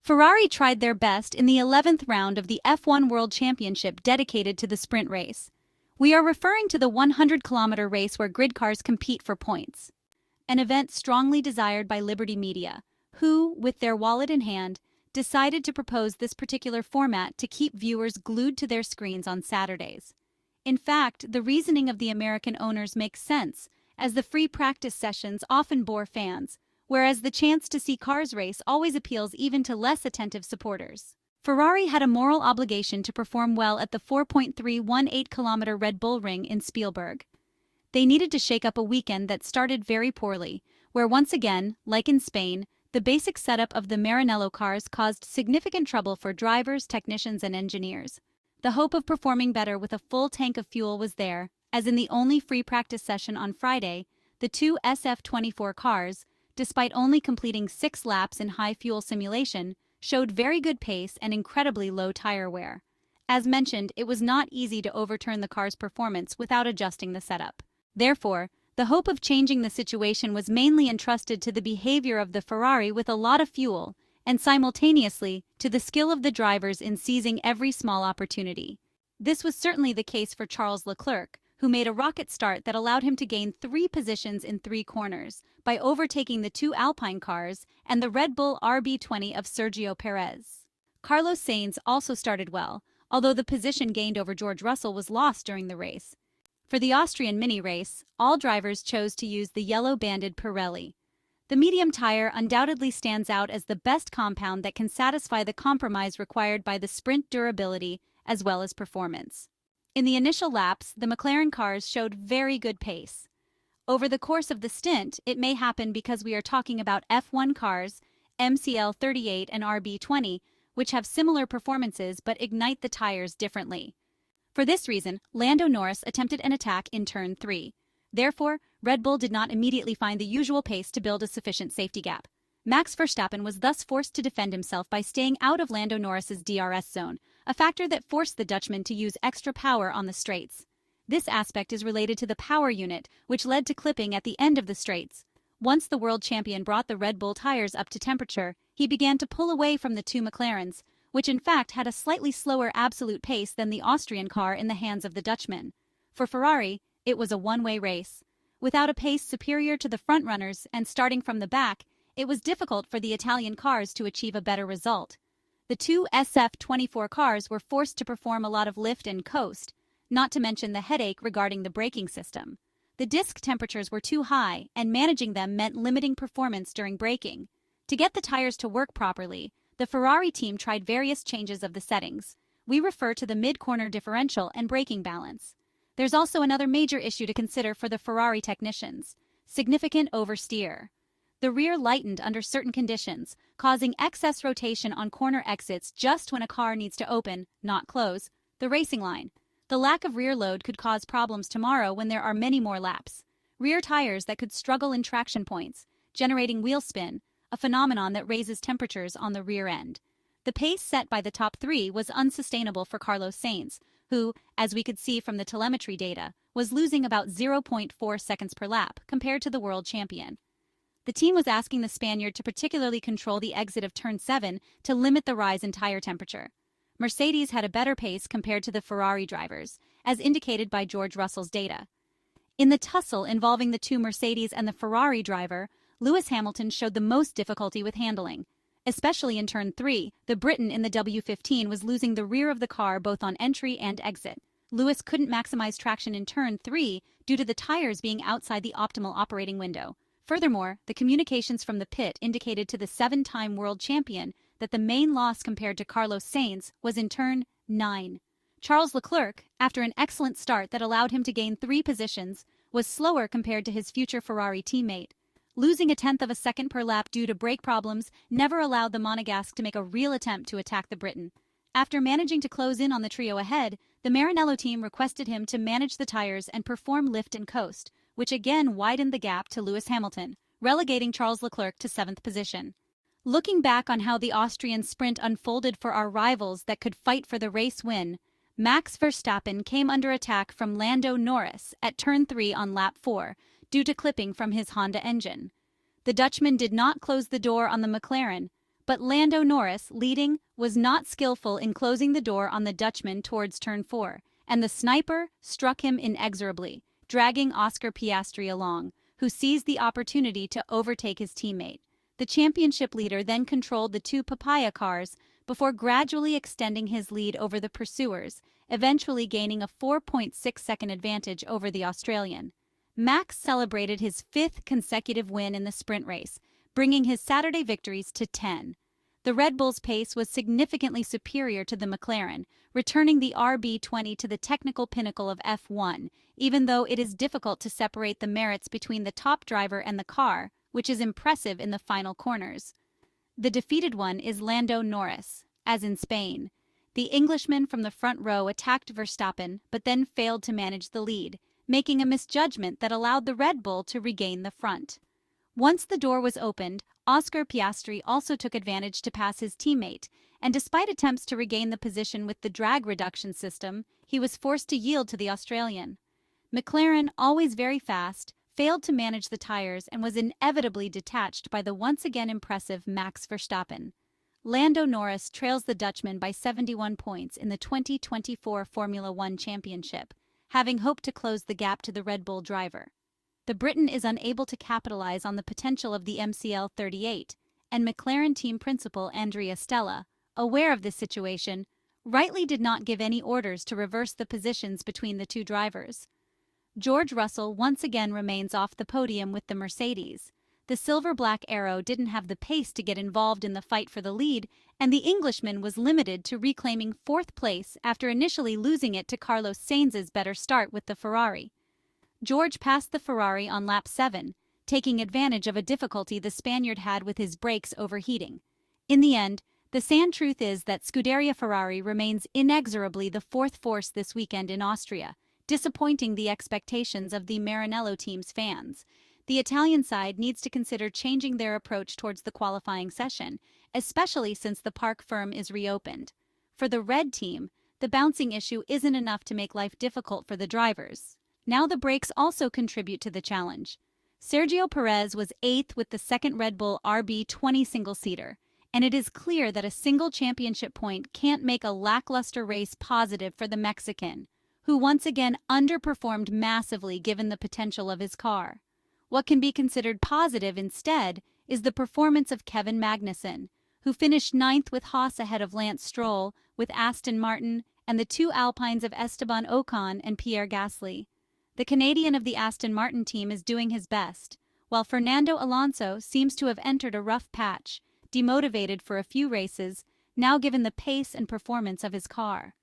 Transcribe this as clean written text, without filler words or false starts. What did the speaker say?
Ferrari tried their best in the 11th round of the F1 World Championship dedicated to the sprint race. We are referring to the 100-kilometer race where grid cars compete for points. An event strongly desired by Liberty Media, who, with their wallet in hand, decided to propose this particular format to keep viewers glued to their screens on Saturdays. In fact, the reasoning of the American owners makes sense, as the free practice sessions often bore fans, whereas the chance to see cars race always appeals even to less attentive supporters. Ferrari had a moral obligation to perform well at the 4.318-kilometer Red Bull Ring in Spielberg. They needed to shake up a weekend that started very poorly, where once again, like in Spain, the basic setup of the Maranello cars caused significant trouble for drivers, technicians, and engineers. The hope of performing better with a full tank of fuel was there, as in the only free practice session on Friday, the two SF-24 cars, despite only completing 6 laps in high-fuel simulation, showed very good pace and incredibly low tire wear. As mentioned, it was not easy to overturn the car's performance without adjusting the setup. Therefore, the hope of changing the situation was mainly entrusted to the behavior of the Ferrari with a lot of fuel, and simultaneously to the skill of the drivers in seizing every small opportunity. This was certainly the case for Charles Leclerc, who made a rocket start that allowed him to gain 3 positions in 3 corners by overtaking the 2 Alpine cars and the Red Bull RB20 of Sergio Perez. Carlos Sainz also started well, although the position gained over George Russell was lost during the race. For the Austrian mini-race, all drivers chose to use the yellow-banded Pirelli. The medium tire undoubtedly stands out as the best compound that can satisfy the compromise required by the sprint durability as well as performance. In the initial laps, the McLaren cars showed very good pace. Over the course of the stint, it may happen because we are talking about F1 cars, MCL38 and RB20, which have similar performances but ignite the tires differently. For this reason, Lando Norris attempted an attack in turn 3. Therefore, Red Bull did not immediately find the usual pace to build a sufficient safety gap. Max Verstappen was thus forced to defend himself by staying out of Lando Norris's DRS zone, a factor that forced the Dutchman to use extra power on the straights. This aspect is related to the power unit, which led to clipping at the end of the straights. Once the world champion brought the Red Bull tires up to temperature, he began to pull away from the 2 McLarens, which in fact had a slightly slower absolute pace than the Austrian car in the hands of the Dutchman. For Ferrari, it was a one-way race. Without a pace superior to the frontrunners and starting from the back, it was difficult for the Italian cars to achieve a better result. The 2 SF-24 cars were forced to perform a lot of lift and coast, not to mention the headache regarding the braking system. The disc temperatures were too high, and managing them meant limiting performance during braking. To get the tires to work properly, the Ferrari team tried various changes of the settings. We refer to the mid-corner differential and braking balance. There's also another major issue to consider for the Ferrari technicians: significant oversteer. The rear lightened under certain conditions, causing excess rotation on corner exits just when a car needs to open, not close, the racing line. The lack of rear load could cause problems tomorrow when there are many more laps. Rear tires that could struggle in traction points, generating wheel spin, a phenomenon that raises temperatures on the rear end. The pace set by the top 3 was unsustainable for Carlos Sainz, who, as we could see from the telemetry data, was losing about 0.4 seconds per lap compared to the world champion. The team was asking the Spaniard to particularly control the exit of turn 7 to limit the rise in tire temperature. Mercedes had a better pace compared to the Ferrari drivers, as indicated by George Russell's data. In the tussle involving the 2 Mercedes and the Ferrari driver, Lewis Hamilton showed the most difficulty with handling. Especially in turn 3, the Briton in the W15 was losing the rear of the car both on entry and exit. Lewis couldn't maximize traction in turn 3 due to the tires being outside the optimal operating window. Furthermore, the communications from the pit indicated to the 7-time world champion that the main loss compared to Carlos Sainz was in turn 9. Charles Leclerc, after an excellent start that allowed him to gain 3 positions, was slower compared to his future Ferrari teammate. Losing 1/10 of a second per lap due to brake problems never allowed the Monegasque to make a real attempt to attack the Briton. After managing to close in on the trio ahead, the Maranello team requested him to manage the tires and perform lift and coast, which again widened the gap to Lewis Hamilton, relegating Charles Leclerc to 7th position. Looking back on how the Austrian Sprint unfolded for our rivals that could fight for the race win, Max Verstappen came under attack from Lando Norris at turn 3 on lap 4 due to clipping from his Honda engine. The Dutchman did not close the door on the McLaren, But Lando Norris, leading, was not skillful in closing the door on the Dutchman towards turn 4, and the sniper struck him inexorably, dragging Oscar Piastri along, who seized the opportunity to overtake his teammate. The championship leader then controlled the two papaya cars before gradually extending his lead over the pursuers, eventually gaining a 4.6-second advantage over the Australian. Max celebrated his 5th consecutive win in the sprint race, bringing his Saturday victories to 10. The Red Bull's pace was significantly superior to the McLaren, returning the RB20 to the technical pinnacle of F1, even though it is difficult to separate the merits between the top driver and the car, which is impressive in the final corners. The defeated one is Lando Norris, as in Spain. The Englishman from the front row attacked Verstappen, but then failed to manage the lead, making a misjudgment that allowed the Red Bull to regain the front. Once the door was opened, Oscar Piastri also took advantage to pass his teammate, and despite attempts to regain the position with the drag reduction system, he was forced to yield to the Australian. McLaren, always very fast, failed to manage the tires and was inevitably detached by the once again impressive Max Verstappen. Lando Norris trails the Dutchman by 71 points in the 2024 Formula One Championship, having hoped to close the gap to the Red Bull driver. The Briton is unable to capitalize on the potential of the MCL38, and McLaren team principal Andrea Stella, aware of this situation, rightly did not give any orders to reverse the positions between the two drivers. George Russell once again remains off the podium with the Mercedes. The silver-black arrow didn't have the pace to get involved in the fight for the lead, and the Englishman was limited to reclaiming 4th place after initially losing it to Carlos Sainz's better start with the Ferrari. George passed the Ferrari on lap 7, taking advantage of a difficulty the Spaniard had with his brakes overheating. In the end, the sad truth is that Scuderia Ferrari remains inexorably the 4th force this weekend in Austria, disappointing the expectations of the Maranello team's fans. The Italian side needs to consider changing their approach towards the qualifying session, especially since the park firm is reopened. For the red team, the bouncing issue isn't enough to make life difficult for the drivers. Now the brakes also contribute to the challenge. Sergio Perez was 8th with the second Red Bull RB20 single-seater, and it is clear that a single championship point can't make a lackluster race positive for the Mexican, who once again underperformed massively given the potential of his car. What can be considered positive instead is the performance of Kevin Magnussen, who finished 9th with Haas ahead of Lance Stroll, with Aston Martin, and the two Alpines of Esteban Ocon and Pierre Gasly. The Canadian of the Aston Martin team is doing his best, while Fernando Alonso seems to have entered a rough patch, demotivated for a few races, now given the pace and performance of his car.